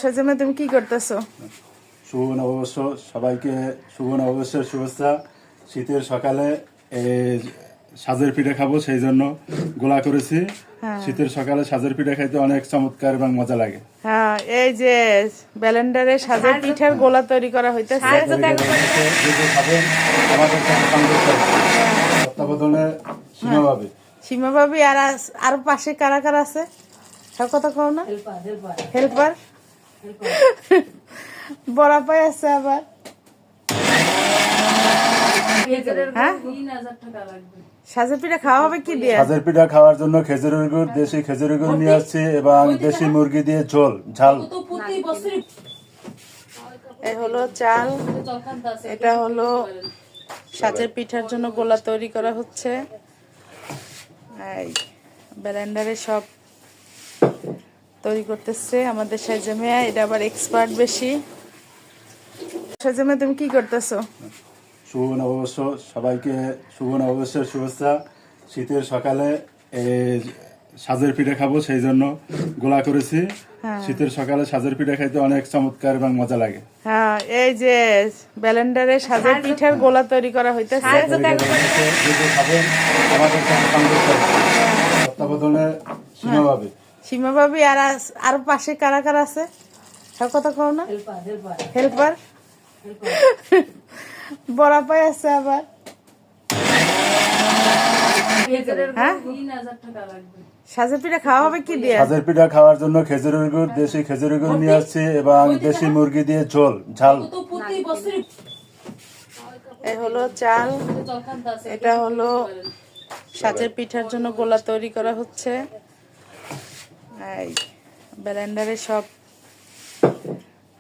সেজন্য তুমি কি করতেছো? শুভ নববর্ষ, সবাইকে শুভ নববর্ষের শুভেচ্ছা। শীতের সকালে সাজের পিঠা খাবো, সেই জন্য গোলা করেছি। শীতের সকালে সাজের পিঠা খাইতে অনেক চমৎকার এবং মজা লাগে। হ্যাঁ, এই যে ব্যালেন্ডারে সাজের পিঠার গোলা তৈরি করা হইতেছে। আমাদের সাথে সংযোগ করবে। তত্ত্বাবধানে সীমা পাবে। সীমা ভাবি আর পাশে কারা কারা আছে সব কথা কও না। হেল্পার বড়া পাই আছে আবার। হ্যাঁ, সাজের পিঠা খাওয়া হবে কি দিয়ে? সাজের পিঠা খাওয়ার জন্য খেজুরের গুড়, দেশি খেজুরের গুড় নিয়ে আসছি এবং দেশি মুরগি দিয়ে ঝাল। এই হলো চাল, এটা হলো সাজের পিঠার জন্য গোলা তৈরি করা হচ্ছে। এই ব্লেন্ডারে সব তৈরি করতেছে আমাদের সাজেমিয়া, এটা আবার এক্সপার্ট বেশি। সাজেমিয়া তুমি কি করতেছো? শুভ নববর্ষ, সবাইকে শুভ নববর্ষের শুভেচ্ছা। শীতের সকালে সাজের পিঠা খাবো, সেই জন্য গোলা করেছি। শীতের সকালে সাজের পিঠা খাইতে অনেক চমৎকার এবং মজা লাগে। হ্যাঁ, এই যে ব্লেন্ডারে সাজের পিঠার গোলা তৈরি করা হইতেছে। আমাদের সাথে সংযোগ করবে। তত্ত্বাবধানে সীমা পাবে। সীমা ভাবি আর পাশে কারা কারা আছে সব কথা কও না। হেল্পার বড়া পাই আছে আবার। হ্যাঁ, সাজের পিঠা খাওয়া হবে কি দিয়ে? সাজের পিঠা খাওয়ার জন্য খেজুরের গুড়, দেশি খেজুরের গুড় নিয়ে আসছি এবং দেশি মুরগি দিয়ে ঝাল। এই হলো চাল, এটা হলো সাজের পিঠার জন্য গোলা তৈরি করা হচ্ছে। এই ব্লেন্ডারে সব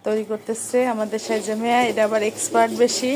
তৈরি করতেছে আমাদের সাজেমিয়া, এটা আবার এক্সপার্ট বেশি।